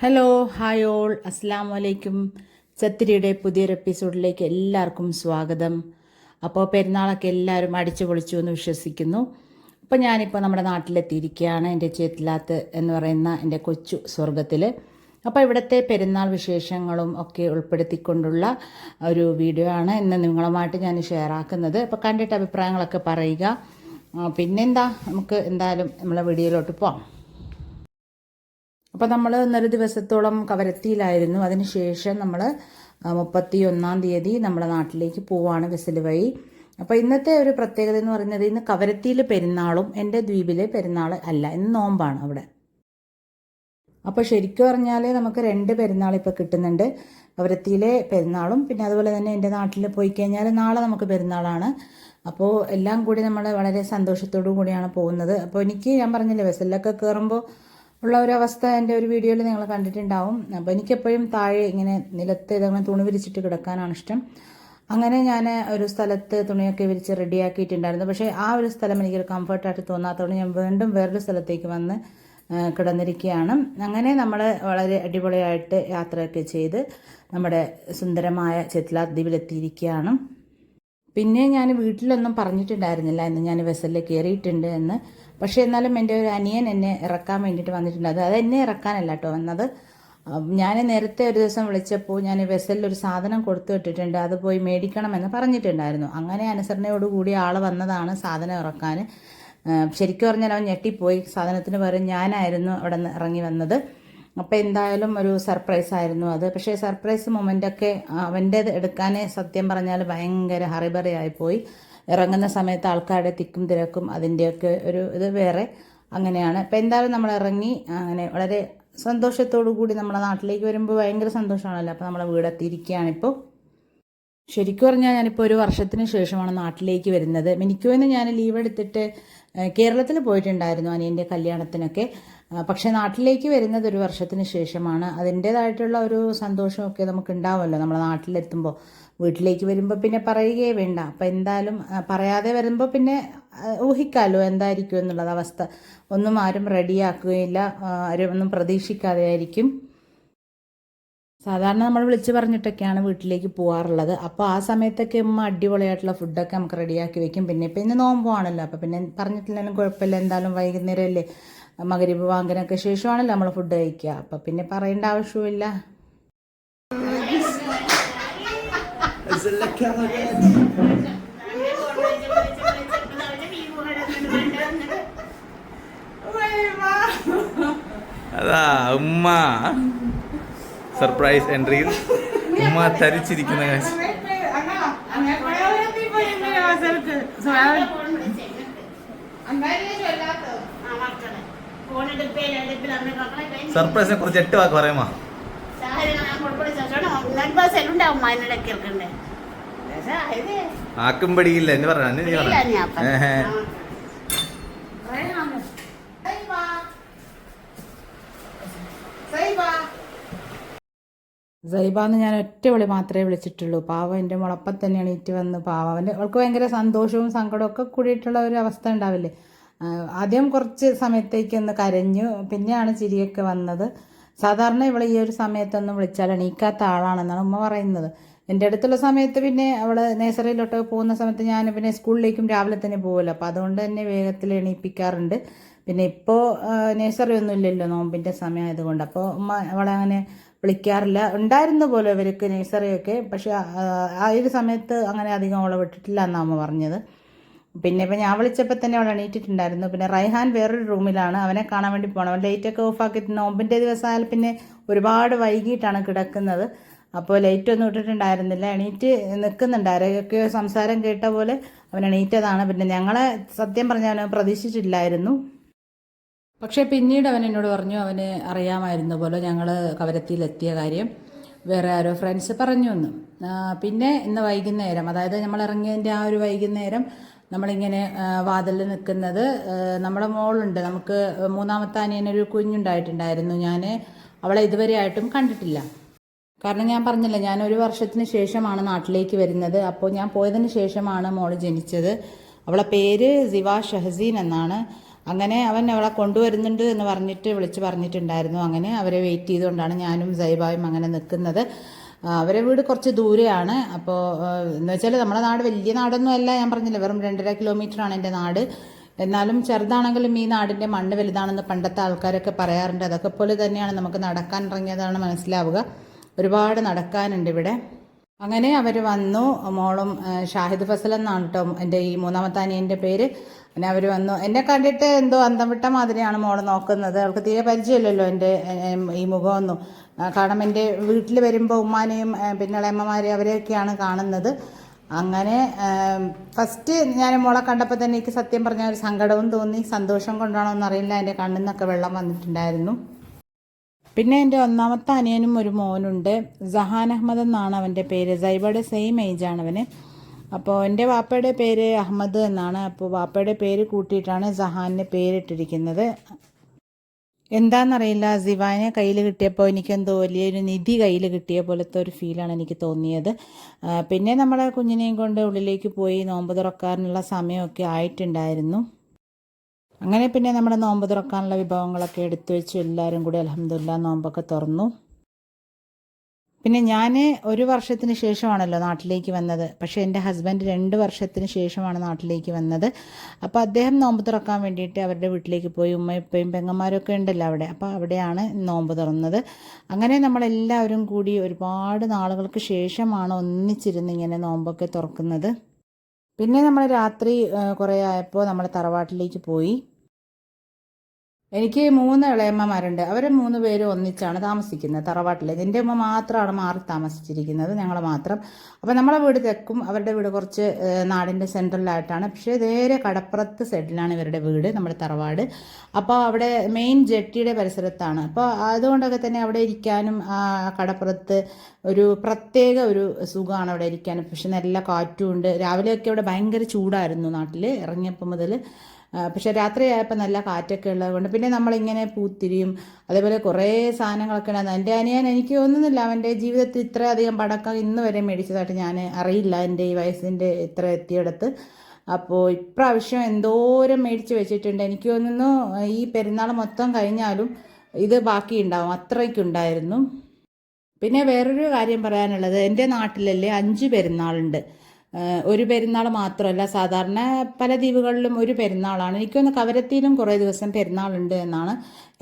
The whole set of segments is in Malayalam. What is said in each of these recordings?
ഹലോ ഹായ് ഓൾ അസ്സാം വലൈക്കും. ചത്തിരിയുടെ പുതിയൊരു എപ്പിസോഡിലേക്ക് എല്ലാവർക്കും സ്വാഗതം. അപ്പോൾ പെരുന്നാളൊക്കെ എല്ലാവരും അടിച്ചു പൊളിച്ചു എന്ന് വിശ്വസിക്കുന്നു. അപ്പോൾ ഞാനിപ്പോൾ നമ്മുടെ നാട്ടിലെത്തിയിരിക്കുകയാണ്, എൻ്റെ ചേത്തിലാത്ത് എന്ന് പറയുന്ന എൻ്റെ കൊച്ചു സ്വർഗത്തിൽ. അപ്പോൾ ഇവിടുത്തെ പെരുന്നാൾ വിശേഷങ്ങളും ഒക്കെ ഉൾപ്പെടുത്തിക്കൊണ്ടുള്ള ഒരു വീഡിയോ ആണ് ഇന്ന് നിങ്ങളുമായിട്ട് ഞാൻ ഷെയർ ആക്കുന്നത്. അപ്പോൾ കണ്ടിട്ട് അഭിപ്രായങ്ങളൊക്കെ പറയുക. പിന്നെന്താ, നമുക്ക് എന്തായാലും നമ്മളെ വീഡിയോയിലോട്ട് പോകാം. അപ്പോൾ നമ്മൾ ഇന്നൊരു ദിവസത്തോളം കവരത്തിയിലായിരുന്നു. അതിനുശേഷം നമ്മൾ 31-ാം തീയതി നമ്മുടെ നാട്ടിലേക്ക് പോവാണ് വെസൽ വഴി. അപ്പോൾ ഇന്നത്തെ ഒരു പ്രത്യേകത എന്ന് പറയുന്നത്, ഇന്ന് കവരത്തിയിൽ പെരുന്നാളും എൻ്റെ ദ്വീപിലെ പെരുന്നാൾ അല്ല, ഇന്ന് നോമ്പാണ് അവിടെ. അപ്പോൾ ശരിക്കും പറഞ്ഞാൽ നമുക്ക് 2 പെരുന്നാൾ ഇപ്പോൾ കിട്ടുന്നുണ്ട്. കവരത്തിയിലെ പെരുന്നാളും പിന്നെ അതുപോലെ തന്നെ എൻ്റെ നാട്ടിൽ പോയി കഴിഞ്ഞാൽ നാളെ നമുക്ക് പെരുന്നാളാണ്. അപ്പോൾ എല്ലാം കൂടി നമ്മൾ വളരെ സന്തോഷത്തോടു കൂടിയാണ് പോകുന്നത്. അപ്പോൾ ഞാൻ പറഞ്ഞില്ലേ, വെസലിലൊക്കെ കയറുമ്പോൾ ഉള്ള ഒരു അവസ്ഥ എൻ്റെ ഒരു വീഡിയോയിൽ നിങ്ങൾ കണ്ടിട്ടുണ്ടാവും. അപ്പോൾ എനിക്കെപ്പോഴും താഴെ ഇങ്ങനെ നിലത്ത് ഇതങ്ങനെ തുണി വിരിച്ചിട്ട് കിടക്കാനാണ് ഇഷ്ടം. അങ്ങനെ ഞാൻ ഒരു സ്ഥലത്ത് തുണിയൊക്കെ വിരിച്ച് റെഡിയാക്കിയിട്ടുണ്ടായിരുന്നു. പക്ഷേ ആ ഒരു സ്ഥലം എനിക്കൊരു കംഫർട്ടായിട്ട് തോന്നാത്തതുകൊണ്ട് ഞാൻ വീണ്ടും വേറൊരു സ്ഥലത്തേക്ക് വന്ന് കിടന്നിരിക്കുകയാണ്. അങ്ങനെ നമ്മൾ വളരെ അടിപൊളിയായിട്ട് യാത്രയൊക്കെ ചെയ്ത് നമ്മുടെ സുന്ദരമായ ചെത്ലാത്ത് ദ്വീപിലെത്തിയിരിക്കുകയാണ്. പിന്നെ ഞാൻ വീട്ടിലൊന്നും പറഞ്ഞിട്ടുണ്ടായിരുന്നില്ല ഇന്ന് ഞാൻ വെസലിൽ കയറിയിട്ടുണ്ട് എന്ന്. പക്ഷേ എന്നാലും എൻ്റെ ഒരു അനിയൻ എന്നെ ഇറക്കാൻ വേണ്ടിയിട്ട് വന്നിട്ടുണ്ട്. അത് എന്നെ ഇറക്കാനല്ല കേട്ടോ വന്നത്. ഞാൻ നേരത്തെ ഒരു ദിവസം വിളിച്ചപ്പോൾ ഞാൻ വെസലിൽ ഒരു സാധനം കൊടുത്തു വിട്ടിട്ടുണ്ട്, അത് പോയി മേടിക്കണമെന്ന് പറഞ്ഞിട്ടുണ്ടായിരുന്നു. അങ്ങനെ അനുസരണയോടുകൂടി ആൾ വന്നതാണ് സാധനം ഇറക്കാൻ. ശരിക്കും പറഞ്ഞാൽ അവൻ ഞെട്ടിപ്പോയി. സാധനത്തിന് പകരം ഞാനായിരുന്നു അവിടെ നിന്ന് ഇറങ്ങി വന്നത്. അപ്പോൾ എന്തായാലും ഒരു സർപ്രൈസ് ആയിരുന്നു അത്. പക്ഷേ സർപ്രൈസ് മൊമെൻ്റൊക്കെ അവൻ്റേത് എടുക്കാൻ സത്യം പറഞ്ഞാൽ ഭയങ്കര ഹറിബറി ആയിപ്പോയി. ഇറങ്ങുന്ന സമയത്ത് ആൾക്കാരുടെ തിക്കും തിരക്കും അതിൻ്റെയൊക്കെ ഒരു ഇത് വേറെ അങ്ങനെയാണ്. അപ്പോൾ എന്തായാലും നമ്മൾ ഇറങ്ങി അങ്ങനെ വളരെ സന്തോഷത്തോടു കൂടി നമ്മളെ നാട്ടിലേക്ക് വരുമ്പോൾ ഭയങ്കര സന്തോഷമാണല്ലോ. അപ്പോൾ നമ്മളെ വീടെത്തിയിരിക്കുകയാണിപ്പോൾ. ശരിക്കും പറഞ്ഞാൽ ഞാനിപ്പോൾ ഒരു വർഷത്തിന് ശേഷമാണ് നാട്ടിലേക്ക് വരുന്നത്. മിനിക്കുമെന്ന് ഞാൻ ലീവ് എടുത്തിട്ട് കേരളത്തിൽ പോയിട്ടുണ്ടായിരുന്നു അനിയൻ്റെ കല്യാണത്തിനൊക്കെ. പക്ഷേ നാട്ടിലേക്ക് വരുന്നത് ഒരു വർഷത്തിന് ശേഷമാണ്. അതിൻ്റേതായിട്ടുള്ള ഒരു സന്തോഷമൊക്കെ നമുക്ക് ഉണ്ടാവുമല്ലോ നമ്മളെ നാട്ടിലെത്തുമ്പോൾ. വീട്ടിലേക്ക് വരുമ്പോൾ പിന്നെ പറയുകയേ വേണ്ട. അപ്പോൾ എന്തായാലും പറയാതെ വരുമ്പോൾ പിന്നെ ഊഹിക്കാമല്ലോ എന്തായിരിക്കും എന്നുള്ളത് അവസ്ഥ. ഒന്നും ആരും റെഡിയാക്കുകയില്ല, ആരും ഒന്നും പ്രതീക്ഷിക്കാതെ ആയിരിക്കും. സാധാരണ നമ്മൾ വിളിച്ച് പറഞ്ഞിട്ടൊക്കെയാണ് വീട്ടിലേക്ക് പോകാറുള്ളത്. അപ്പോൾ ആ സമയത്തൊക്കെ അടിപൊളിയായിട്ടുള്ള ഫുഡൊക്കെ നമുക്ക് റെഡിയാക്കി വെക്കും. പിന്നെ ഇപ്പം ഇന്ന് നോമ്പുവാണല്ലോ, അപ്പോൾ പിന്നെ പറഞ്ഞിട്ടില്ലെങ്കിലും കുഴപ്പമില്ല. എന്തായാലും വൈകുന്നേരം അല്ലേ, മഗ്‌രിബ് വാങ്കിനൊക്കെ ശേഷമാണല്ലോ നമ്മൾ ഫുഡ് കഴിക്കുക. അപ്പം പിന്നെ പറയേണ്ട ആവശ്യമില്ല. അതാ ഉമ്മ സർപ്രൈസ് എൻട്രിയിൽ ഉമ്മ തരിച്ചിരിക്കുന്ന കാഴ്ച. സർപ്രൈസിനെ കുറിച്ച് 8 വാക്ക് പറയാമോ? ആക്കും പടിയില്ല എന്ന് പറഞ്ഞു. സൈബാന്ന് ഞാൻ ഒറ്റ വിളി മാത്രമേ വിളിച്ചിട്ടുള്ളൂ. പാവം എൻ്റെ മുളപ്പം തന്നെ എണീറ്റ് വന്ന് പാവം അവൾക്ക് ഭയങ്കര സന്തോഷവും സങ്കടവും ഒക്കെ കൂടിയിട്ടുള്ള ഒരു അവസ്ഥ ഉണ്ടാവില്ലേ. ആദ്യം കുറച്ച് സമയത്തേക്കൊന്ന് കരഞ്ഞു, പിന്നെയാണ് ചിരിയൊക്കെ വന്നത്. സാധാരണ ഇവൾ ഈ ഒരു സമയത്തൊന്നും വിളിച്ചാൽ എണീക്കാത്ത ആളാണെന്നാണ് ഉമ്മ പറയുന്നത്. എൻ്റെ അടുത്തുള്ള സമയത്ത് പിന്നെ അവൾ നേഴ്സറിയിലോട്ട് പോകുന്ന സമയത്ത് ഞാൻ പിന്നെ സ്കൂളിലേക്കും രാവിലെ തന്നെ പോകുമല്ലോ, അപ്പോൾ അതുകൊണ്ട് തന്നെ വേഗത്തിൽ എണീപ്പിക്കാറുണ്ട്. പിന്നെ ഇപ്പോൾ നേഴ്സറി ഒന്നും ഇല്ലല്ലോ നോമ്പിൻ്റെ സമയമായതുകൊണ്ട്. അപ്പോൾ ഉമ്മ അവളെ അങ്ങനെ വിളിക്കാറില്ല. ഉണ്ടായിരുന്നു പോലെ ഇവർക്ക് നേഴ്സറിയൊക്കെ, പക്ഷേ ആ ഒരു സമയത്ത് അങ്ങനെ അധികം അവളെ വിട്ടിട്ടില്ല എന്നാണ് അമ്മ പറഞ്ഞത്. പിന്നെ ഇപ്പം ഞാൻ വിളിച്ചപ്പോൾ തന്നെ അവൾ എണീറ്റിട്ടുണ്ടായിരുന്നു. പിന്നെ റൈഹാൻ വേറൊരു റൂമിലാണ്, അവനെ കാണാൻ വേണ്ടി പോകണം. അവൻ ലൈറ്റൊക്കെ ഓഫാക്കിയിട്ട് നോമ്പിൻ്റെ ദിവസമായാൽ പിന്നെ ഒരുപാട് വൈകിട്ടാണ് കിടക്കുന്നത്. അപ്പോൾ ലൈറ്റൊന്നും ഇട്ടിട്ടുണ്ടായിരുന്നില്ല, എണീറ്റ് നിൽക്കുന്നുണ്ട്. ആരെയൊക്കെ സംസാരം കേട്ട പോലെ അവൻ എണീറ്റതാണ്. പിന്നെ ഞങ്ങളെ സത്യം പറഞ്ഞാൽ അവൻ പ്രതീക്ഷിച്ചിട്ടില്ലായിരുന്നു. പക്ഷേ പിന്നീട് അവൻ എന്നോട് പറഞ്ഞു അവന് അറിയാമായിരുന്നു പോലെ ഞങ്ങൾ കവരത്തിയിലെത്തിയ കാര്യം വേറെ ആരോ ഫ്രണ്ട്സ് പറഞ്ഞു എന്ന്. പിന്നെ ഇന്ന് വൈകുന്നേരം, അതായത് നമ്മൾ ഇറങ്ങിയതിൻ്റെ ആ ഒരു വൈകുന്നേരം നമ്മളിങ്ങനെ വാതിലിൽ നിൽക്കുന്നത് നമ്മുടെ മോളുണ്ട്. നമുക്ക് 3ാമത്തെ അനിയനൊരു കുഞ്ഞുണ്ടായിട്ടുണ്ടായിരുന്നു. ഞാൻ അവളെ ഇതുവരെ ആയിട്ടും കണ്ടിട്ടില്ല. കാരണം ഞാൻ പറഞ്ഞില്ല, ഞാൻ ഒരു വർഷത്തിന് ശേഷമാണ് നാട്ടിലേക്ക് വരുന്നത്. അപ്പോൾ ഞാൻ പോയതിന് ശേഷമാണ് മോള് ജനിച്ചത്. അവളെ പേര് സിവ ഷഹസീൻ എന്നാണ്. അങ്ങനെ അവൻ അവളെ കൊണ്ടുവരുന്നുണ്ട് എന്ന് പറഞ്ഞിട്ട് വിളിച്ച് പറഞ്ഞിട്ടുണ്ടായിരുന്നു. അങ്ങനെ അവരെ വെയിറ്റ് ചെയ്തുകൊണ്ടാണ് ഞാനും സൈബായും അങ്ങനെ നിൽക്കുന്നത്. അവരെ വീട് കുറച്ച് ദൂരെയാണ്. അപ്പോൾ എന്ന് വെച്ചാൽ നമ്മുടെ നാട് വലിയ നാടൊന്നും അല്ല, ഞാൻ പറഞ്ഞില്ല, വെറും 2.5 കിലോമീറ്ററാണ് എൻ്റെ നാട്. എന്നാലും ചെറുതാണെങ്കിലും ഈ നാടിൻ്റെ മണ്ണ് വലുതാണെന്ന് പണ്ടത്തെ ആൾക്കാരൊക്കെ പറയാറുണ്ട്. അതൊക്കെ പോലെ തന്നെയാണ് നമുക്ക് നടക്കാൻ ഇറങ്ങിയതാണ് മനസ്സിലാവുക. ഒരുപാട് നടക്കാനുണ്ട് ഇവിടെ. അങ്ങനെ അവർ വന്നു. മോളും ഷാഹിദ് ഫസൽ എന്നാണ് കേട്ടോ എൻ്റെ ഈ മൂന്നാമത്തെ അനിയൻ്റെ പേര്. പിന്നെ അവർ വന്നു. എന്നെ കണ്ടിട്ട് എന്തോ അന്തം വിട്ട മാതിരിയാണ് മോൾ നോക്കുന്നത്. അവൾക്ക് തീരെ പരിചയമില്ലല്ലോ എൻ്റെ ഈ മുഖമൊന്നും. കാരണം എൻ്റെ വീട്ടിൽ വരുമ്പോൾ ഉമ്മാനെയും പിന്നെ ഇളയമ്മമാരെയും അവരെയൊക്കെയാണ് കാണുന്നത്. അങ്ങനെ ഫസ്റ്റ് ഞാൻ മോളെ കണ്ടപ്പോൾ തന്നെ എനിക്ക് സത്യം പറഞ്ഞാൽ ഒരു സങ്കടവും തോന്നി. സന്തോഷം കൊണ്ടാണോ എന്നറിയില്ല, എൻ്റെ കണ്ണിൽ നിന്നൊക്കെ വെള്ളം വന്നിട്ടുണ്ടായിരുന്നു. പിന്നെ എൻ്റെ ഒന്നാമത്തെ അനിയനും ഒരു മോനുണ്ട്. സഹാൻ അഹമ്മദ് എന്നാണ് അവൻ്റെ പേര്. സൈബയുടെ സെയിം ഏജാണ് അവന്. അപ്പോൾ എൻ്റെ വാപ്പയുടെ പേര് അഹമ്മദ് എന്നാണ്. അപ്പോൾ വാപ്പയുടെ പേര് കൂട്ടിയിട്ടാണ് സഹാനിന് പേരിട്ടിരിക്കുന്നത്. എന്താണെന്നറിയില്ല, സിവാനെ കയ്യിൽ കിട്ടിയപ്പോൾ എനിക്കെന്തോ വലിയൊരു നിധി കയ്യിൽ കിട്ടിയ പോലത്തെ ഒരു ഫീലാണ് എനിക്ക് തോന്നിയത്. പിന്നെ നമ്മളെ കുഞ്ഞിനെയും കൊണ്ട് ഉള്ളിലേക്ക് പോയി നോമ്പ് തുറക്കാനുള്ള സമയമൊക്കെ ആയിട്ടുണ്ടായിരുന്നു. അങ്ങനെ പിന്നെ നമ്മുടെ നോമ്പ് തുറക്കാനുള്ള വിഭവങ്ങളൊക്കെ എടുത്തു വെച്ചു. എല്ലാവരും കൂടി അൽഹംദുലില്ലാ നോമ്പൊക്കെ തുറന്നു. പിന്നെ ഞാൻ 1 വർഷത്തിന് ശേഷമാണല്ലോ നാട്ടിലേക്ക് വന്നത്. പക്ഷേ എൻ്റെ ഹസ്ബൻഡ് 2 വർഷത്തിന് ശേഷമാണ് നാട്ടിലേക്ക് വന്നത്. അപ്പോൾ അദ്ദേഹം നോമ്പ് തുറക്കാൻ വേണ്ടിയിട്ട് അവരുടെ വീട്ടിലേക്ക് പോയി. ഉമ്മയും ഉപ്പയും പെങ്ങന്മാരൊക്കെ ഉണ്ടല്ലോ അവിടെ. അപ്പോൾ അവിടെയാണ് നോമ്പ് തുറന്നത്. അങ്ങനെ നമ്മളെല്ലാവരും കൂടി ഒരുപാട് നാളുകൾക്ക് ശേഷമാണ് ഒന്നിച്ചിരുന്ന് ഇങ്ങനെ നോമ്പൊക്കെ തുറക്കുന്നത്. പിന്നെ നമ്മൾ രാത്രി കുറേ ആയപ്പോൾ നമ്മൾ തറവാട്ടിലേക്ക് പോയി. എനിക്ക് 3 ഇളയമ്മമാരുണ്ട്. അവർ 3 പേരും ഒന്നിച്ചാണ് താമസിക്കുന്നത് തറവാട്ടിൽ. എൻ്റെ ഉമ്മ മാത്രമാണ് മാറി താമസിച്ചിരിക്കുന്നത്, ഞങ്ങൾ മാത്രം. അപ്പോൾ നമ്മളെ വീട് തെക്കും, അവരുടെ വീട് കുറച്ച് നാടിൻ്റെ സെൻട്രലായിട്ടാണ്. പക്ഷേ നേരെ കടപ്പുറത്ത് സൈഡിലാണ് ഇവരുടെ വീട്, നമ്മുടെ തറവാട്. അപ്പോൾ അവിടെ മെയിൻ ജെട്ടിയുടെ പരിസരത്താണ്. അപ്പോൾ അതുകൊണ്ടൊക്കെ തന്നെ അവിടെ ഇരിക്കാനും കടപ്പുറത്ത് ഒരു പ്രത്യേക ഒരു സുഖമാണ് അവിടെ ഇരിക്കാനും. പക്ഷെ നല്ല കാറ്റും ഉണ്ട്. രാവിലെയൊക്കെ ഇവിടെ ഭയങ്കര ചൂടായിരുന്നു നാട്ടിൽ ഇറങ്ങിയപ്പോൾ മുതൽ. പക്ഷെ രാത്രിയായപ്പോൾ നല്ല കാറ്റൊക്കെ ഉള്ളതുകൊണ്ട് പിന്നെ നമ്മളിങ്ങനെ പൂത്തിരിയും അതേപോലെ കുറേ സാധനങ്ങളൊക്കെ ഉണ്ടായിരുന്നു. എൻ്റെ അനിയൻ, എനിക്ക് തോന്നുന്നില്ല അവൻ്റെ ജീവിതത്തിൽ ഇത്രയധികം പടക്കം ഇന്ന് വരെ മേടിച്ചതായിട്ട് ഞാൻ അറിയില്ല, എൻ്റെ ഈ വയസ്സിൻ്റെ ഇത്ര എത്തിയിടത്ത്. അപ്പോൾ ഇപ്രാവശ്യം എന്തോരം മേടിച്ച് വെച്ചിട്ടുണ്ട്. എനിക്ക് തോന്നുന്നു ഈ പെരുന്നാൾ മൊത്തം കഴിഞ്ഞാലും ഇത് ബാക്കിയുണ്ടാവും, അത്രയ്ക്കുണ്ടായിരുന്നു. പിന്നെ വേറൊരു കാര്യം പറയാനുള്ളത്, എൻ്റെ നാട്ടിലല്ലേ 5 പെരുന്നാളുണ്ട്. ഒരു പെരുന്നാൾ മാത്രമല്ല, സാധാരണ പല ദ്വീപുകളിലും ഒരു പെരുന്നാളാണ്. എനിക്കൊന്ന് കവരത്തിയിലും കുറേ ദിവസം പെരുന്നാളുണ്ട് എന്നാണ്.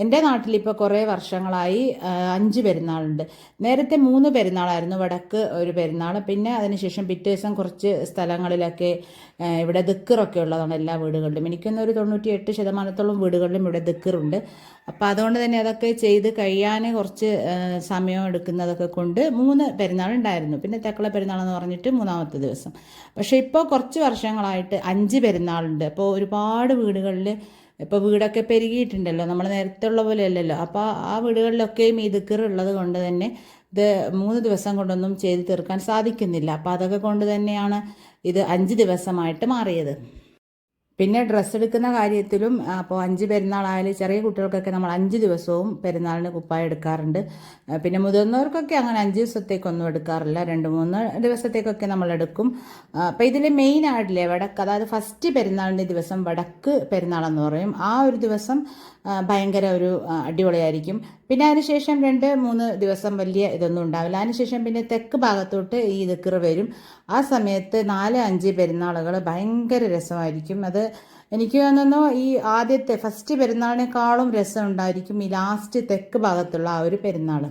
എൻ്റെ നാട്ടിലിപ്പോൾ കുറേ വർഷങ്ങളായി 5 പെരുന്നാളുണ്ട്. നേരത്തെ 3 പെരുന്നാളായിരുന്നു. വടക്ക് ഒരു പെരുന്നാൾ, പിന്നെ അതിനുശേഷം പിറ്റേ ദിവസം കുറച്ച് സ്ഥലങ്ങളിലൊക്കെ ഇവിടെ ദിക്കറൊക്കെ ഉള്ളതാണ് എല്ലാ വീടുകളിലും. എനിക്കൊന്നൊരു 98% വീടുകളിലും ഇവിടെ ദിക്കറുണ്ട്. അപ്പോൾ അതുകൊണ്ട് തന്നെ അതൊക്കെ ചെയ്ത് കഴിയാൻ കുറച്ച് സമയം എടുക്കുന്നതൊക്കെ കൊണ്ട് 3 പെരുന്നാളുണ്ടായിരുന്നു. പിന്നെ തെക്കുള്ള പെരുന്നാൾ എന്ന് പറഞ്ഞിട്ട് 3ാമത്തെ ദിവസം. പക്ഷേ ഇപ്പോൾ കുറച്ച് വർഷങ്ങളായിട്ട് 5 പെരുന്നാളുണ്ട്. അപ്പോൾ ഒരുപാട് വീടുകളിൽ ഇപ്പോൾ വീടൊക്കെ പെരുകിയിട്ടുണ്ടല്ലോ, നമ്മൾ നേരത്തെ ഉള്ള പോലെ അല്ലല്ലോ. അപ്പോൾ ആ വീടുകളിലൊക്കെയും ഈ ദിക്കർ ഉള്ളത് കൊണ്ട് തന്നെ ഇത് 3 ദിവസം കൊണ്ടൊന്നും ചെയ്ത് തീർക്കാൻ സാധിക്കുന്നില്ല. അപ്പോൾ അതൊക്കെ കൊണ്ട് തന്നെയാണ് ഇത് 5 ദിവസമായിട്ട് മാറിയത്. പിന്നെ ഡ്രസ്സ് എടുക്കുന്ന കാര്യത്തിലും അപ്പോൾ 5 പെരുന്നാളായാലും ചെറിയ കുട്ടികൾക്കൊക്കെ നമ്മൾ 5 ദിവസവും പെരുന്നാളിന് കുപ്പായം എടുക്കാറുണ്ട്. പിന്നെ മുതിർന്നവർക്കൊക്കെ അങ്ങനെ 5 ദിവസത്തേക്കൊന്നും എടുക്കാറില്ല, 2-3 ദിവസത്തേക്കൊക്കെ നമ്മൾ എടുക്കും. അപ്പോൾ ഇതിൽ മെയിൻ ആയിട്ടില്ലേ വടക്ക്, അതായത് ഫസ്റ്റ് പെരുന്നാളിൻ്റെ ദിവസം വടക്ക് പെരുന്നാളെന്ന് പറയും. ആ ഒരു ദിവസം ഭയങ്കര ഒരു അടിപൊളിയായിരിക്കും. പിന്നെ അതിനുശേഷം 2-3 ദിവസം വലിയ ഇതൊന്നും ഉണ്ടാവില്ല. അതിനുശേഷം പിന്നെ തെക്ക് ഭാഗത്തോട്ട് ഈ ദിക്ർ വരും. ആ സമയത്ത് 4-5 പെരുന്നാളുകൾ ഭയങ്കര രസമായിരിക്കും. അത് എനിക്ക് തോന്നുന്നു ഈ ആദ്യത്തെ ഫസ്റ്റ് പെരുന്നാളിനേക്കാളും രസം ഉണ്ടായിരിക്കും ഈ ലാസ്റ്റ് തെക്ക് ഭാഗത്തുള്ള ആ ഒരു പെരുന്നാൾ.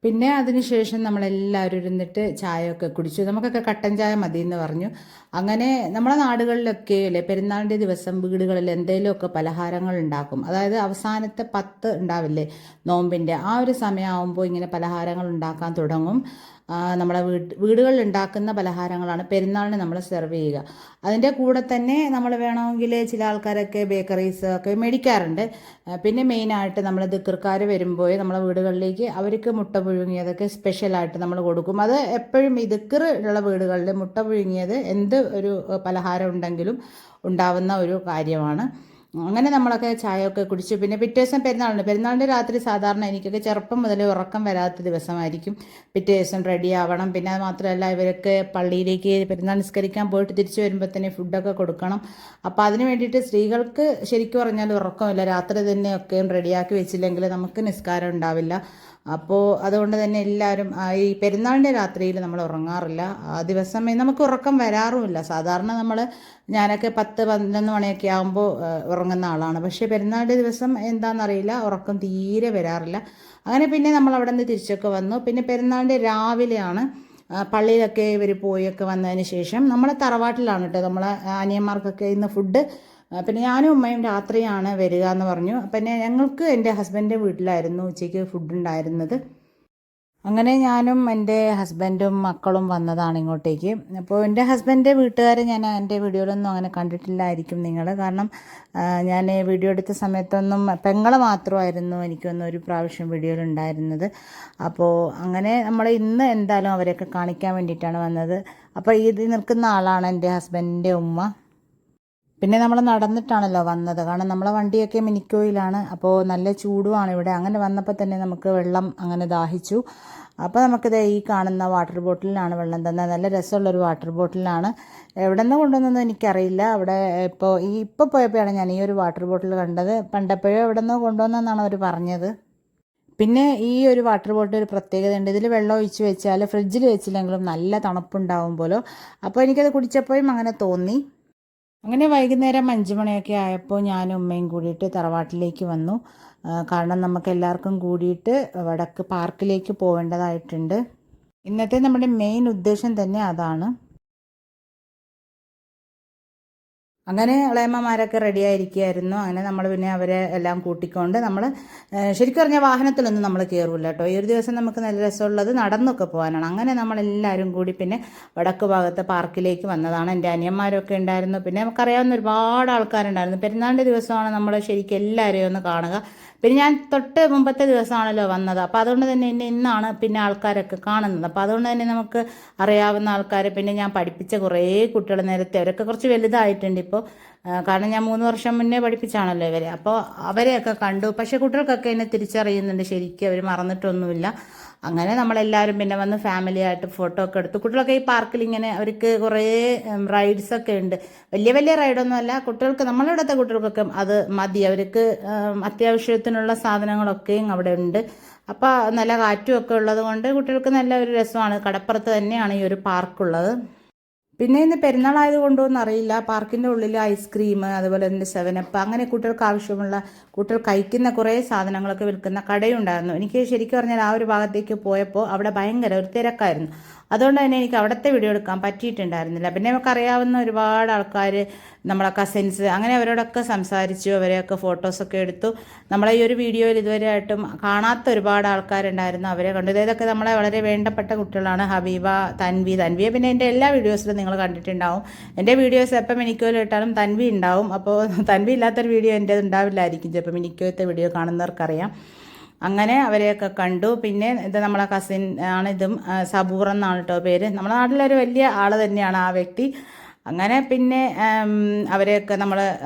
പിന്നെ അതിനുശേഷം നമ്മളെല്ലാവരും ഇരുന്നിട്ട് ചായയൊക്കെ കുടിച്ചു. നമുക്കൊക്കെ കട്ടൻ ചായ മതി എന്ന് പറഞ്ഞു. അങ്ങനെ നമ്മളെ നാടുകളിലൊക്കെ അല്ലേ പെരുന്നാളിൻ്റെ ദിവസം വീടുകളിൽ എന്തെങ്കിലുമൊക്കെ പലഹാരങ്ങൾ ഉണ്ടാക്കും. അതായത് അവസാനത്തെ 10 ഉണ്ടാവില്ലേ നോമ്പിൻ്റെ, ആ ഒരു സമയമാകുമ്പോൾ ഇങ്ങനെ പലഹാരങ്ങൾ ഉണ്ടാക്കാൻ തുടങ്ങും. നമ്മളെ വീടുകളിൽ ഉണ്ടാക്കുന്ന പലഹാരങ്ങളാണ് പെരുന്നാളിന് നമ്മൾ സെർവ് ചെയ്യുക. അതിൻ്റെ കൂടെ തന്നെ നമ്മൾ വേണമെങ്കിൽ ചില ആൾക്കാരൊക്കെ ബേക്കറീസ് ഒക്കെ മേടിക്കാറുണ്ട്. പിന്നെ മെയിനായിട്ട് നമ്മൾ ദിക്കർക്കാർ വരുമ്പോൾ നമ്മളെ വീടുകളിലേക്ക് അവർക്ക് മുട്ട പുഴുങ്ങിയതൊക്കെ സ്പെഷ്യലായിട്ട് നമ്മൾ കൊടുക്കും. അത് എപ്പോഴും ഈ ദിക്കർ ഉള്ള വീടുകളിൽ മുട്ട പുഴുങ്ങിയത് എന്ത് ഒരു പലഹാരം ഉണ്ടെങ്കിലും ഉണ്ടാവുന്ന ഒരു കാര്യമാണ്. അങ്ങനെ നമ്മളൊക്കെ ചായയൊക്കെ കുടിച്ചു. പിന്നെ പിറ്റേ ദിവസം പെരുന്നാളിൻ്റെ രാത്രി സാധാരണ എനിക്കൊക്കെ ചെറുപ്പം മുതൽ ഉറക്കം വരാത്ത ദിവസമായിരിക്കും. പിറ്റേ ദിവസം റെഡി ആവണം. പിന്നെ അത് മാത്രമല്ല ഇവരൊക്കെ പള്ളിയിലേക്ക് പെരുന്നാൾ നിസ്കരിക്കാൻ പോയിട്ട് തിരിച്ചു വരുമ്പോൾ തന്നെ ഫുഡൊക്കെ കൊടുക്കണം. അപ്പോൾ അതിന് വേണ്ടിയിട്ട് സ്ത്രീകൾക്ക് ശരിക്കും പറഞ്ഞാൽ ഉറക്കമില്ല. രാത്രി തന്നെയൊക്കെ റെഡിയാക്കി വെച്ചില്ലെങ്കിൽ നമുക്ക് നിസ്കാരം ഉണ്ടാവില്ല. അപ്പോൾ അതുകൊണ്ട് തന്നെ എല്ലാവരും ഈ പെരുന്നാളിൻ്റെ രാത്രിയിൽ നമ്മൾ ഉറങ്ങാറില്ല. ആ ദിവസം നമുക്ക് ഉറക്കം വരാറുമില്ല. സാധാരണ ഞാനൊക്കെ 10-11 മണിയൊക്കെ ആകുമ്പോൾ ഉറങ്ങുന്ന ആളാണ്. പക്ഷേ പെരുന്നാളിൻ്റെ ദിവസം എന്താണെന്നറിയില്ല, ഉറക്കം തീരെ വരാറില്ല. അങ്ങനെ പിന്നെ നമ്മൾ അവിടെ നിന്ന് തിരിച്ചൊക്കെ വന്നു. പിന്നെ പെരുന്നാളിൻ്റെ രാവിലെയാണ് പള്ളിയിലൊക്കെ ഇവർ പോയൊക്കെ വന്നതിന് ശേഷം നമ്മൾ തറവാട്ടിലാണ് കേട്ടോ നമ്മളെ അനിയന്മാർക്കൊക്കെ ഇന്ന് ഫുഡ്. പിന്നെ ഞാനും ഉമ്മയും രാത്രിയാണ് വരിക എന്ന് പറഞ്ഞു. പിന്നെ ഞങ്ങൾക്ക് എൻ്റെ ഹസ്ബൻഡിൻ്റെ വീട്ടിലായിരുന്നു ഉച്ചയ്ക്ക് ഫുഡ് ഉണ്ടായിരുന്നത്. അങ്ങനെ ഞാനും എൻ്റെ ഹസ്ബൻഡും മക്കളും വന്നതാണ് ഇങ്ങോട്ടേക്ക്. അപ്പോൾ എൻ്റെ ഹസ്ബൻഡിൻ്റെ വീട്ടുകാരെ ഞാൻ എൻ്റെ വീഡിയോയിലൊന്നും അങ്ങനെ കണ്ടിട്ടില്ലായിരിക്കും നിങ്ങൾ. കാരണം ഞാൻ വീഡിയോ എടുത്ത സമയത്തൊന്നും പെങ്ങളെ മാത്രമായിരുന്നു എനിക്കൊന്നും ഒരു പ്രാവശ്യം വീഡിയോയിൽ ഉണ്ടായിരുന്നത്. അപ്പോൾ അങ്ങനെ നമ്മൾ ഇന്ന് എന്തായാലും അവരെയൊക്കെ കാണിക്കാൻ വേണ്ടിയിട്ടാണ് വന്നത്. അപ്പോൾ ഇത് നിൽക്കുന്ന ആളാണ് എൻ്റെ ഹസ്ബൻഡിൻ്റെ ഉമ്മ. പിന്നെ നമ്മൾ നടന്നിട്ടാണല്ലോ വന്നത്. കാരണം നമ്മളെ വണ്ടിയൊക്കെ മിനിക്കോയിലാണ്. അപ്പോൾ നല്ല ചൂടുമാണ് ഇവിടെ. അങ്ങനെ വന്നപ്പോൾ തന്നെ നമുക്ക് വെള്ളം അങ്ങനെ ദാഹിച്ചു. അപ്പോൾ നമുക്കിത് ഈ കാണുന്ന വാട്ടർ ബോട്ടിലാണ് വെള്ളം തന്നത്. നല്ല രസമുള്ളൊരു വാട്ടർ ബോട്ടിലാണ്. എവിടെ നിന്ന് കൊണ്ടുവന്നൊന്നും എനിക്കറിയില്ല. അവിടെ ഇപ്പോൾ പോയപ്പോഴാണ് ഞാൻ ഈ ഒരു വാട്ടർ ബോട്ടിൽ കണ്ടത്. പണ്ടപ്പോഴോ എവിടെ നിന്നോ കൊണ്ടുവന്നെന്നാണ് അവർ പറഞ്ഞത്. പിന്നെ ഈ ഒരു വാട്ടർ ബോട്ടിൽ ഒരു പ്രത്യേകതയുണ്ട്. ഇതിൽ വെള്ളം ഒഴിച്ച് വെച്ചാൽ ഫ്രിഡ്ജിൽ വെച്ചില്ലെങ്കിലും നല്ല തണുപ്പുണ്ടാവും പോലോ. അപ്പോൾ എനിക്കത് കുടിച്ചപ്പോഴും അങ്ങനെ തോന്നി. അങ്ങനെ വൈകുന്നേരം 5 മണിയൊക്കെ ആയപ്പോൾ ഞാനും ഉമ്മയും കൂടിയിട്ട് തറവാട്ടിലേക്ക് വന്നു. കാരണം നമുക്ക് എല്ലാവർക്കും കൂടിയിട്ട് വടക്ക് പാർക്കിലേക്ക് പോവേണ്ടതായിട്ടുണ്ട്. ഇന്നത്തെ നമ്മുടെ മെയിൻ ഉദ്ദേശം തന്നെ അതാണ്. അങ്ങനെ ഇളയമ്മമാരൊക്കെ റെഡി ആയിരിക്കുകയായിരുന്നു. അങ്ങനെ നമ്മൾ പിന്നെ അവരെ എല്ലാം കൂട്ടിക്കൊണ്ട് നമ്മൾ ശരിക്കും പറഞ്ഞാൽ വാഹനത്തിലൊന്നും നമ്മൾ കയറില്ല കേട്ടോ. ഈ ഒരു ദിവസം നമുക്ക് നല്ല രസമുള്ളത് നടന്നൊക്കെ പോകാനാണ്. അങ്ങനെ നമ്മളെല്ലാവരും കൂടി പിന്നെ വടക്ക് ഭാഗത്തെ പാർക്കിലേക്ക് വന്നതാണ്. എൻ്റെ അനിയന്മാരൊക്കെ ഉണ്ടായിരുന്നു. പിന്നെ നമുക്കറിയാവുന്ന ഒരുപാട് ആൾക്കാരുണ്ടായിരുന്നു. പെരുന്നാളിൻ്റെ ദിവസമാണ് നമ്മൾ ശരിക്കും എല്ലാവരെയും ഒന്ന് കാണുക. പിന്നെ ഞാൻ തൊട്ട് മുമ്പത്തെ ദിവസമാണല്ലോ വന്നത്. അപ്പോൾ അതുകൊണ്ട് തന്നെ ഇന്നാണ് പിന്നെ ആൾക്കാരൊക്കെ കാണുന്നത്. അപ്പോൾ അതുകൊണ്ട് തന്നെ നമുക്ക് അറിയാവുന്ന ആൾക്കാർ, പിന്നെ ഞാൻ പഠിപ്പിച്ച കുറേ കുട്ടികൾ നേരത്തെ അവരൊക്കെ കുറച്ച് വലുതായിട്ടുണ്ട് ഇപ്പോൾ. കാരണം ഞാൻ 3 വർഷം മുന്നേ പഠിപ്പിച്ചാണല്ലോ ഇവരെ. അപ്പോൾ അവരെയൊക്കെ കണ്ടു. പക്ഷേ കുട്ടികൾക്കൊക്കെ എന്നെ തിരിച്ചറിയുന്നുണ്ട് ശരിക്കും. അവർ മറന്നിട്ടൊന്നുമില്ല. അങ്ങനെ നമ്മളെല്ലാവരും പിന്നെ വന്ന് ഫാമിലി ആയിട്ട് ഫോട്ടോ ഒക്കെ എടുത്തു. കുട്ടികളൊക്കെ ഈ പാർക്കിൽ ഇങ്ങനെ അവർക്ക് കുറേ റൈഡ്സൊക്കെ ഉണ്ട്. വലിയ വലിയ റൈഡൊന്നുമല്ല. കുട്ടികൾക്ക് നമ്മളിവിടുത്തെ കുട്ടികൾക്കൊക്കെ അത് മതി. അവർക്ക് അത്യാവശ്യത്തിനുള്ള സാധനങ്ങളൊക്കെയും അവിടെ ഉണ്ട്. അപ്പോൾ നല്ല കാറ്റും ഒക്കെ ഉള്ളത് കൊണ്ട് കുട്ടികൾക്ക് നല്ല ഒരു രസമാണ്. കടപ്പുറത്ത് തന്നെയാണ് ഈ ഒരു പാർക്കുള്ളത്. പിന്നെ ഇന്ന് പെരുന്നാളായതുകൊണ്ടോന്നും അറിയില്ല, പാർക്കിൻ്റെ ഉള്ളിൽ ഐസ്ക്രീം, അതുപോലെ തന്നെ 7up, അങ്ങനെ കുട്ടികൾക്ക് ആവശ്യമുള്ള കുട്ടികൾ കഴിക്കുന്ന കുറേ സാധനങ്ങളൊക്കെ വിൽക്കുന്ന കടയുണ്ടായിരുന്നു. എനിക്ക് ശരിക്കും പറഞ്ഞാൽ ആ ഒരു ഭാഗത്തേക്ക് പോയപ്പോൾ അവിടെ ഭയങ്കര ഒരു തിരക്കായിരുന്നു. അതുകൊണ്ട് തന്നെ എനിക്ക് അവിടുത്തെ വീഡിയോ എടുക്കാൻ പറ്റിയിട്ടുണ്ടായിരുന്നില്ല. പിന്നെ നമുക്കറിയാവുന്ന ഒരുപാട് ആൾക്കാർ, നമ്മളെ കസിൻസ്, അങ്ങനെ അവരോടൊക്കെ സംസാരിച്ചു, അവരെയൊക്കെ ഫോട്ടോസൊക്കെ എടുത്തു. നമ്മളെ ഈ ഒരു വീഡിയോയിൽ ഇതുവരെയായിട്ടും കാണാത്ത ഒരുപാട് ആൾക്കാരുണ്ടായിരുന്നു, അവരെ കണ്ടു. ഇതൊക്കെ നമ്മളെ വളരെ വേണ്ടപ്പെട്ട കുട്ടികളാണ്. ഹബീബ, തൻവിയെ പിന്നെ എൻ്റെ എല്ലാ വീഡിയോസിലും നിങ്ങൾ കണ്ടിട്ടുണ്ടാവും. എൻ്റെ വീഡിയോസ് എപ്പം മിനിക്കോയിൽ ഇട്ടാലും തൻവി ഉണ്ടാവും. അപ്പോൾ തൻവി ഇല്ലാത്തൊരു വീഡിയോ എൻ്റെ ഉണ്ടാവില്ലായിരിക്കും ചിലപ്പോൾ. മിനിക്കോയത്തെ വീഡിയോ കാണുന്നവർക്കറിയാം. അങ്ങനെ അവരെയൊക്കെ കണ്ടു. പിന്നെ ഇത് നമ്മളെ കസിൻ ആണ്. ഇതും സബൂർ എന്നാണ് കേട്ടോ പേര്. നമ്മുടെ നാട്ടിലൊരു വലിയ ആൾ തന്നെയാണ് ആ വ്യക്തി. അങ്ങനെ പിന്നെ അവരെയൊക്കെ നമ്മൾ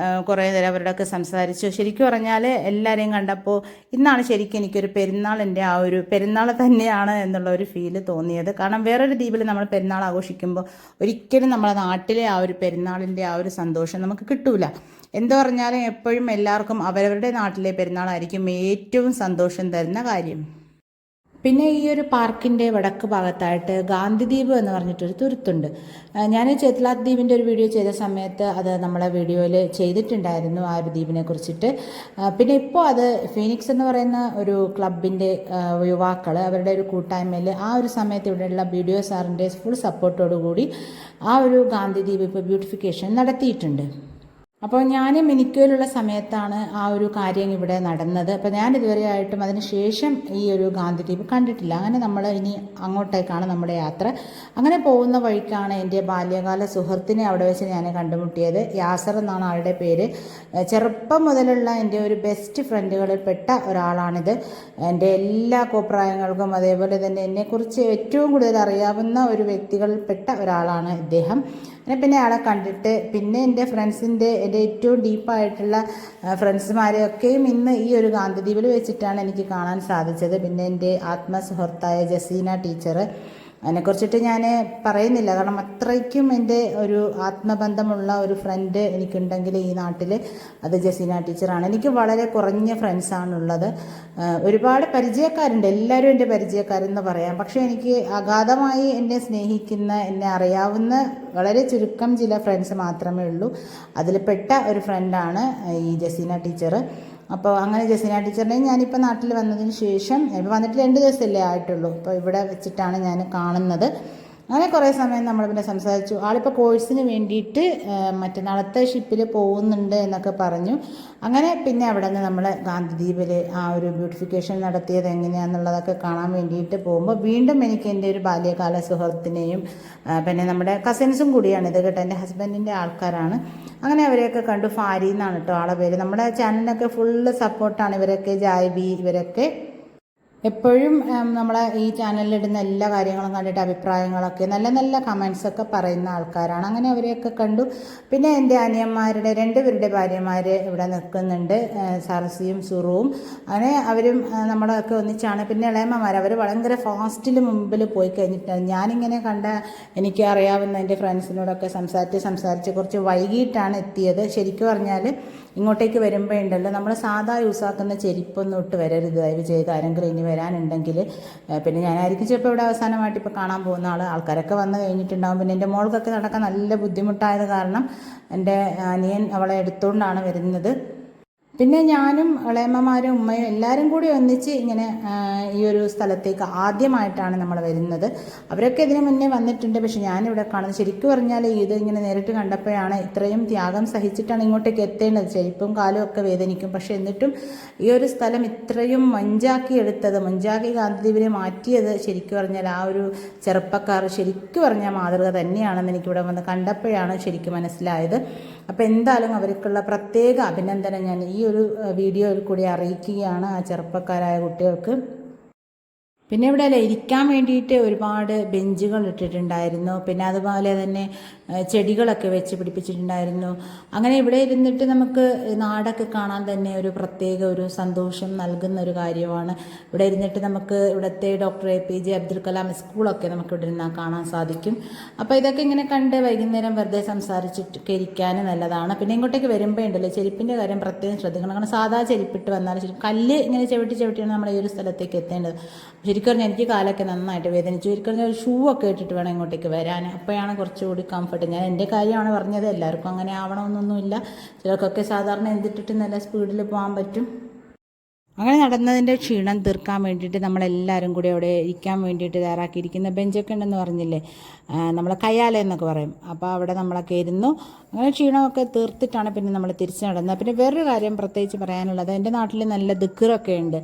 കുറേ നേരം അവരോടൊക്കെ സംസാരിച്ചു. ശരിക്കും പറഞ്ഞാൽ എല്ലാവരെയും കണ്ടപ്പോൾ ഇന്നാണ് ശരിക്കും എനിക്കൊരു പെരുന്നാളിൻ്റെ ആ ഒരു പെരുന്നാൾ തന്നെയാണ് എന്നുള്ള ഒരു ഫീല് തോന്നിയത്. കാരണം വേറൊരു ദ്വീപിൽ നമ്മൾ പെരുന്നാൾ ആഘോഷിക്കുമ്പോൾ ഒരിക്കലും നമ്മളെ നാട്ടിലെ ആ ഒരു പെരുന്നാളിൻ്റെ ആ ഒരു സന്തോഷം നമുക്ക് കിട്ടൂല. എന്തു പറഞ്ഞാലും എപ്പോഴും എല്ലാവർക്കും അവരവരുടെ നാട്ടിലെ പെരുന്നാളായിരിക്കും ഏറ്റവും സന്തോഷം തരുന്ന കാര്യം. പിന്നെ ഈ ഒരു പാർക്കിൻ്റെ വടക്ക് ഭാഗത്തായിട്ട് ഗാന്ധിദ്വീപ് എന്ന് പറഞ്ഞിട്ടൊരു തുരുത്തുണ്ട്. ഞാൻ ചേത്ലാത്ത് ദ്വീപിൻ്റെ ഒരു വീഡിയോ ചെയ്ത സമയത്ത് അത് നമ്മളെ വീഡിയോയിൽ ചെയ്തിട്ടുണ്ടായിരുന്നു ആ ഒരു ദ്വീപിനെ കുറിച്ചിട്ട്. പിന്നെ ഇപ്പോൾ അത് ഫീനിക്സ് എന്ന് പറയുന്ന ഒരു ക്ലബിൻ്റെ യുവാക്കൾ അവരുടെ ഒരു കൂട്ടായ്മയിൽ ആ ഒരു സമയത്ത് ഇവിടെയുള്ള BDO സാറിൻ്റെ ഫുൾ സപ്പോർട്ടോടു കൂടി ആ ഒരു ഗാന്ധിദ്വീപ് ഇപ്പോൾ ബ്യൂട്ടിഫിക്കേഷൻ നടത്തിയിട്ടുണ്ട്. അപ്പോൾ ഞാൻ മിനിക്കോയിലുള്ള സമയത്താണ് ആ ഒരു കാര്യം ഇവിടെ നടന്നത്. അപ്പോൾ ഞാൻ ഇതുവരെയായിട്ടും അതിന് ശേഷം ഈ ഒരു ഗാന്ധിദ്വീപ് കണ്ടിട്ടില്ല. അങ്ങനെ നമ്മൾ ഇനി അങ്ങോട്ടേക്കാണ് നമ്മുടെ യാത്ര. അങ്ങനെ പോകുന്ന വഴിക്കാണ് എൻ്റെ ബാല്യകാല സുഹൃത്തിനെ അവിടെ വെച്ച് ഞാൻ കണ്ടുമുട്ടിയത്. യാസർ എന്നാണ് ആളുടെ പേര്. ചെറുപ്പം മുതലുള്ള എൻ്റെ ഒരു ബെസ്റ്റ് ഫ്രണ്ടുകളിൽ പെട്ട ഒരാളാണിത്. എൻ്റെ എല്ലാ കോപ്രായങ്ങൾക്കും അതേപോലെ തന്നെ എന്നെക്കുറിച്ച് ഏറ്റവും കൂടുതൽ അറിയാവുന്ന ഒരു വ്യക്തികളിൽ പെട്ട ഒരാളാണ് ഇദ്ദേഹം. പിന്നെ അയാളെ കണ്ടിട്ട് പിന്നെ എൻ്റെ ഫ്രണ്ട്സിൻ്റെ എൻ്റെ ഏറ്റവും ഡീപ്പായിട്ടുള്ള ഫ്രണ്ട്സുമാരെയൊക്കെയും ഇന്ന് ഈ ഒരു ഗാന്ധിദ്വീപിൽ വെച്ചിട്ടാണ് എനിക്ക് കാണാൻ സാധിച്ചത്. പിന്നെ എൻ്റെ ആത്മസുഹൃത്തായ ജസീന ടീച്ചർ, അതിനെക്കുറിച്ചിട്ട് ഞാൻ പറയുന്നില്ല, കാരണം അത്രയ്ക്കും എൻ്റെ ഒരു ആത്മബന്ധമുള്ള ഒരു ഫ്രണ്ട് എനിക്കുണ്ടെങ്കിൽ ഈ നാട്ടിൽ അത് ജസീന ടീച്ചറാണ്. എനിക്ക് വളരെ കുറഞ്ഞ ഫ്രണ്ട്സാണുള്ളത്. ഒരുപാട് പരിചയക്കാരുണ്ട്, എല്ലാവരും എൻ്റെ പരിചയക്കാരെന്ന് പറയാം. പക്ഷേ എനിക്ക് അഗാധമായി എന്നെ സ്നേഹിക്കുന്ന, എന്നെ അറിയാവുന്ന വളരെ ചുരുക്കം ചില ഫ്രണ്ട്സ് മാത്രമേ ഉള്ളൂ. അതിൽ പെട്ട ഒരു ഫ്രണ്ടാണ് ഈ ജസീന ടീച്ചർ. അപ്പോൾ അങ്ങനെ ജസീന ടീച്ചറിനെ ഞാനിപ്പോൾ നാട്ടിൽ വന്നതിന് ശേഷം, ഇപ്പോൾ വന്നിട്ട് 2 ദിവസമല്ലേ ആയിട്ടുള്ളൂ, അപ്പോൾ ഇവിടെ വെച്ചിട്ടാണ് ഞാൻ കാണുന്നത്. അങ്ങനെ കുറേ സമയം നമ്മൾ പിന്നെ സംസാരിച്ചു. ആളിപ്പോൾ കോഴ്സിന് വേണ്ടിയിട്ട് മറ്റന്നാളത്തെ ഷിപ്പിൽ പോകുന്നുണ്ട് എന്നൊക്കെ പറഞ്ഞു. അങ്ങനെ പിന്നെ അവിടെ നിന്ന് നമ്മൾ ഗാന്ധിദ്വീപിൽ ആ ഒരു ബ്യൂട്ടിഫിക്കേഷൻ നടത്തിയത് എങ്ങനെയാണെന്നുള്ളതൊക്കെ കാണാൻ വേണ്ടിയിട്ട് പോകുമ്പോൾ വീണ്ടും എനിക്ക് എൻ്റെ ഒരു ബാല്യകാല സുഹൃത്തിനെയും പിന്നെ നമ്മുടെ കസിൻസും കൂടിയാണ് ഇത് കേട്ടോ, എൻ്റെ ഹസ്ബൻഡിൻ്റെ ആൾക്കാരാണ്. അങ്ങനെ അവരെയൊക്കെ കണ്ടു. ഫാരി എന്നാണ് കേട്ടോ ആളെ പേര്. നമ്മുടെ ചാനലിനൊക്കെ ഫുള്ള് സപ്പോർട്ടാണ് ഇവരൊക്കെ, ജായ്ബി, ഇവരൊക്കെ എപ്പോഴും നമ്മളെ ഈ ചാനലിലിടുന്ന എല്ലാ കാര്യങ്ങളും കണ്ടിട്ട് അഭിപ്രായങ്ങളൊക്കെ നല്ല നല്ല കമൻസൊക്കെ പറയുന്ന ആൾക്കാരാണ്. അങ്ങനെ അവരെയൊക്കെ കണ്ടു. പിന്നെ എൻ്റെ അനിയന്മാരുടെ 2 പേരുടെ ഭാര്യമാർ ഇവിടെ നിൽക്കുന്നുണ്ട്, സർസിയും സുറുവും. അങ്ങനെ അവരും നമ്മളൊക്കെ ഒന്നിച്ചാണ്. പിന്നെ ഇളയമ്മമാർ, അവർ ഭയങ്കര ഫാസ്റ്റിൽ മുമ്പിൽ പോയി കഴിഞ്ഞിട്ടാണ്. ഞാനിങ്ങനെ കണ്ട എനിക്ക് അറിയാവുന്ന എൻ്റെ ഫ്രണ്ട്സിനോടൊക്കെ സംസാരിച്ച് കുറച്ച് വൈകിട്ടാണ് എത്തിയത്. ശരിക്കും പറഞ്ഞാൽ ഇങ്ങോട്ടേക്ക് വരുമ്പോൾ ഉണ്ടല്ലോ, നമ്മൾ സാധാ യൂസാക്കുന്ന ചെരിപ്പൊന്നും ഇട്ട് വരരുത് ദയവ് ചെയ്ത്. ആരെങ്കിലും ഇനി വരാനുണ്ടെങ്കിൽ പിന്നെ ഞാനായിരിക്കും ചിലപ്പോൾ ഇവിടെ അവസാനമായിട്ട് ഇപ്പോൾ കാണാൻ പോകുന്ന ആൾക്കാരൊക്കെ വന്നു കഴിഞ്ഞിട്ടുണ്ടാകും. പിന്നെ എൻ്റെ മോൾക്കൊക്കെ നടക്കാൻ നല്ല ബുദ്ധിമുട്ടായത് കാരണം എൻ്റെ അനിയൻ അവളെ എടുത്തുകൊണ്ടാണ് വരുന്നത്. പിന്നെ ഞാനും ഇളയമ്മമാരും ഉമ്മയും എല്ലാവരും കൂടി ഒന്നിച്ച് ഇങ്ങനെ ഈ ഒരു സ്ഥലത്തേക്ക് ആദ്യമായിട്ടാണ് നമ്മൾ വരുന്നത്. അവരൊക്കെ ഇതിന് മുന്നേ വന്നിട്ടുണ്ട്, പക്ഷെ ഞാനിവിടെ കാണുന്നത് ശരിക്കും പറഞ്ഞാൽ ഇത് ഇങ്ങനെ നേരിട്ട് കണ്ടപ്പോഴാണ് ഇത്രയും ത്യാഗം സഹിച്ചിട്ടാണ് ഇങ്ങോട്ടേക്ക് എത്തേണ്ടത്. ചെരുപ്പും കാലും ഒക്കെ വേദനിക്കും, പക്ഷെ എന്നിട്ടും ഈ ഒരു സ്ഥലം ഇത്രയും മൊഞ്ചാക്കി എടുത്തത്, മൊഞ്ചാക്കി ഗാന്ധിദ്വീപിനെ മാറ്റിയത് ശരിക്കും പറഞ്ഞാൽ ആ ഒരു ചെറുപ്പക്കാർ ശരിക്കും പറഞ്ഞാൽ മാതൃക തന്നെയാണെന്ന് എനിക്കിവിടെ വന്ന് കണ്ടപ്പോഴാണ് ശരിക്കും മനസ്സിലായത്. അപ്പോൾ എന്തായാലും അവർക്കുള്ള പ്രത്യേക അഭിനന്ദനം ഞാൻ ഈ ഒരു വീഡിയോയിൽ കൂടി അറിയിക്കുകയാണ് ആ ചെറുപ്പക്കാരായ കുട്ടികൾക്ക്. പിന്നെ ഇവിടെ ഇരിക്കാൻ വേണ്ടിയിട്ട് ഒരുപാട് ബെഞ്ചുകൾ ഇട്ടിട്ടുണ്ടായിരുന്നു. പിന്നെ അതുപോലെ തന്നെ ചെടികളൊക്കെ വെച്ച് പിടിപ്പിച്ചിട്ടുണ്ടായിരുന്നു. അങ്ങനെ ഇവിടെ ഇരുന്നിട്ട് നമുക്ക് നാടൊക്കെ കാണാൻ തന്നെ ഒരു പ്രത്യേക ഒരു സന്തോഷം നൽകുന്ന ഒരു കാര്യമാണ്. ഇവിടെ ഇരുന്നിട്ട് നമുക്ക് ഇവിടുത്തെ ഡോക്ടർ APJ അബ്ദുൽ കലാം സ്കൂളൊക്കെ നമുക്ക് ഇവിടെ ഇരുന്നാൽ കാണാൻ സാധിക്കും. അപ്പോൾ ഇതൊക്കെ ഇങ്ങനെ കണ്ട് വൈകുന്നേരം വെറുതെ സംസാരിച്ചിട്ടൊക്കെ ഇരിക്കാൻ നല്ലതാണ്. പിന്നെ ഇങ്ങോട്ടേക്ക് വരുമ്പോൾ ഉണ്ടല്ലോ, ചെരുപ്പിൻ്റെ കാര്യം പ്രത്യേകം ശ്രദ്ധിക്കണം. കാരണം സാധാ ചെരുപ്പിട്ട് വന്നാലും ശരി, കല്ല് ഇങ്ങനെ ചവിട്ടിയാണ് നമ്മൾ ഈ ഒരു സ്ഥലത്തേക്ക് എത്തേണ്ടത്. ശരിക്കും പറഞ്ഞാൽ എനിക്ക് കാലൊക്കെ നന്നായിട്ട് വേദനിച്ചു. ശരിക്കും പറഞ്ഞാൽ ഒരു ഷൂ ഒക്കെ ഇട്ടിട്ട് വേണം ഇങ്ങോട്ടേക്ക് വരാൻ, അപ്പോഴാണ് കുറച്ചുകൂടി കംഫർട്ട്. ഞാൻ എൻ്റെ കാര്യമാണ് പറഞ്ഞത്, എല്ലാവർക്കും അങ്ങനെ ആവണമെന്നൊന്നുമില്ല. ചിലർക്കൊക്കെ സാധാരണ എന്തിട്ടിട്ട് നല്ല സ്പീഡിൽ പോകാൻ പറ്റും. അങ്ങനെ നടന്നതിൻ്റെ ക്ഷീണം തീർക്കാൻ വേണ്ടിയിട്ട് നമ്മളെല്ലാവരും കൂടി അവിടെ ഇരിക്കാൻ വേണ്ടിയിട്ട് തയ്യാറാക്കിയിരിക്കുന്ന ബെഞ്ചൊക്കെ ഉണ്ടെന്ന് പറഞ്ഞില്ലേ, നമ്മൾ കയ്യാല എന്നൊക്കെ പറയും. അപ്പോൾ അവിടെ നമ്മളൊക്കെ ഇരുന്നു. അങ്ങനെ ക്ഷീണമൊക്കെ തീർത്തിട്ടാണ് പിന്നെ നമ്മൾ തിരിച്ച് നടന്നത്. പിന്നെ വേറൊരു കാര്യം പ്രത്യേകിച്ച് പറയാനുള്ളത്, എൻ്റെ നാട്ടിൽ നല്ല ദിക്റൊക്കെ ഉണ്ട്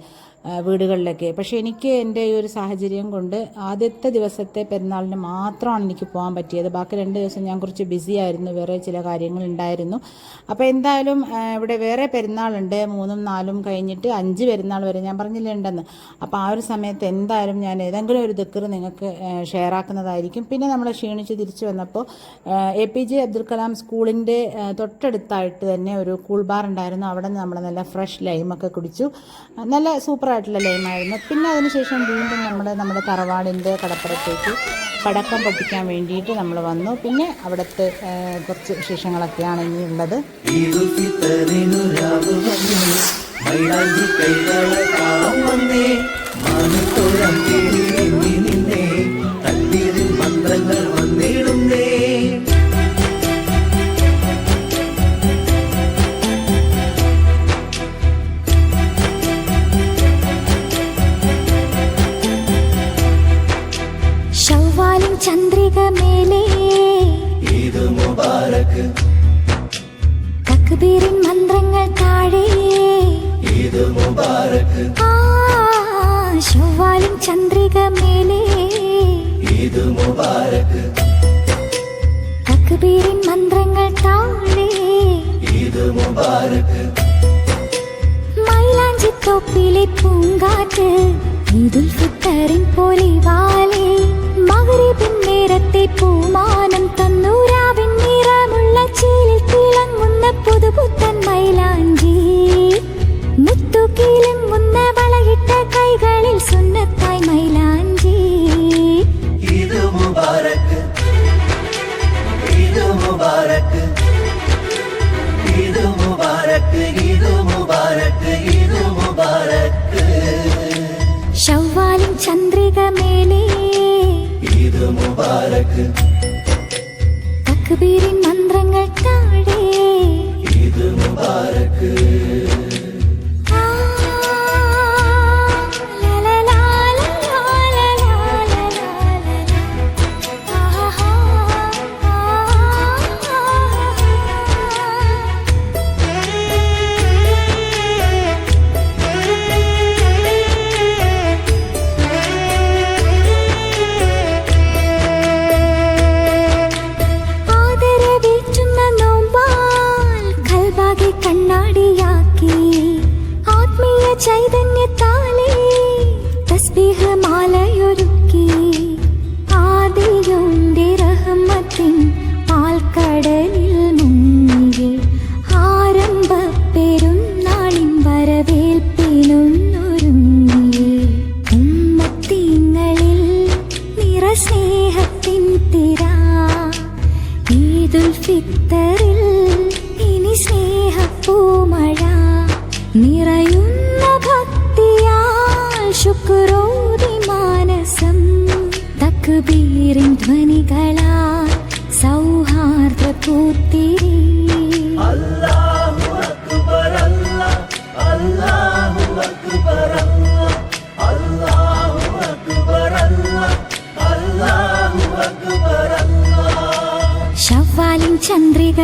വീടുകളിലൊക്കെ. പക്ഷേ എനിക്ക് എൻ്റെ ഈ ഒരു സാഹചര്യം കൊണ്ട് ആദ്യത്തെ ദിവസത്തെ പെരുന്നാളിന് മാത്രമാണ് എനിക്ക് പോകാൻ പറ്റിയത്. ബാക്കി 2 ദിവസം ഞാൻ കുറച്ച് ബിസി ആയിരുന്നു, വേറെ ചില കാര്യങ്ങളുണ്ടായിരുന്നു. അപ്പോൾ എന്തായാലും ഇവിടെ വേറെ പെരുന്നാളുണ്ട്, 3ഉം 4ഉം കഴിഞ്ഞിട്ട് 5 പെരുന്നാൾ വരെ ഞാൻ പറഞ്ഞില്ലേ ഉണ്ടെന്ന്. അപ്പോൾ ആ ഒരു സമയത്ത് എന്തായാലും ഞാൻ ഏതെങ്കിലും ഒരു ദിക്ർ നിങ്ങൾക്ക് ഷെയർ ആക്കുന്നതായിരിക്കും. പിന്നെ നമ്മൾ ക്ഷീണിച്ച് തിരിച്ചു വന്നപ്പോൾ APJ അബ്ദുൽ കലാം സ്കൂളിൻ്റെ തൊട്ടടുത്തായിട്ട് തന്നെ ഒരു കൂൾ ബാർ ഉണ്ടായിരുന്നു. അവിടെ നിന്ന് നമ്മൾ നല്ല ഫ്രഷ് ലൈമൊക്കെ കുടിച്ചു. നല്ല സൂപ്പറായിട്ടുള്ള ലൈമായിരുന്നു. പിന്നെ അതിനുശേഷം വീണ്ടും നമ്മുടെ തറവാടിൻ്റെ കടപ്പുറത്തേക്ക് പടക്കം പൊട്ടിക്കാൻ വേണ്ടിയിട്ട് നമ്മൾ വന്നു. പിന്നെ അവിടുത്തെ കുറച്ച് വിശേഷങ്ങളൊക്കെയാണ് ഇനിയുള്ളത്. ചന്ദ്രിക മേലേ ഈദ് മുബാരക് താഴെ മൈലാഞ്ചിത്തോപ്പിലെ പൂങ്കാറ്റ് ഈദുൽ ഫിത്തറിൻ പൊലിവാലേ മഗ്‌രിബിൻ നേരത്തെ പൂമാനം തന്നൂരാവിൻ നിറമുള്ള ചീലിൽ തിളങ്ങുന്ന പുതുപുത്തൻ മൈലാഞ്ചി മുത്തുകിലുങ്ങുന്ന വളയിട്ട കൈകളിൽ സുന്നത്തായി മൈലാഞ്ചി ഈദ് മുബാരക് ഈദ് മുബാരക് ഈദ് മുബാരക് ഈദ് മുബാരക് ഈദ് മുബാരക് ശവ്വാലിൻ ചന്ദ്രിക മേലേ ഈദ് മുബാരക് തക്ബീരിൻ മന്ത്രങ്ങൾ താഴെ ഈദ് മുബാരക് ആ, ലാ, ലാ, ലാ, ലാ, ലാ, ലാ, ലാ, ലാ, ലാ. ആഹാ, ആദരവേറ്റുന്ന നോമ്പാൽ കൽബാകെ കണ്ണാടിയാക്കി ആത്മീയ ചൈതന്യത്താലേ തസ്ബീഹ് മാലയൊരുക്കി ആദിയുടെ റഹ്മത്തിൻ പാൽക്കടലിൽ മുങ്ങി ആരംഭ പെരുന്നാളിൻ വരവേൽപ്പിനൊന്നൊരുങ്ങി ഉമ്മത്തിങ്ങളിൽ നിറസ്നേഹത്തിൻ തിര ഈദുൽ ഫിത്തറിൽ ഇനി സ്നേഹപ്പൂമഴ നിറയുന്ന ഭക്തിയാൽ ശുക്രോതി മാനസം തക്ബീറിൻ ധ്വനികളാൽ സൗഹാർദ്ദ പൂത്തിരി അല്ലാഹു അക്ബർ അല്ലാഹു അക്ബർ അല്ലാഹു അക്ബർ അല്ലാഹു അക്ബർ ശവ്വാലിൻ ചന്ദ്രിക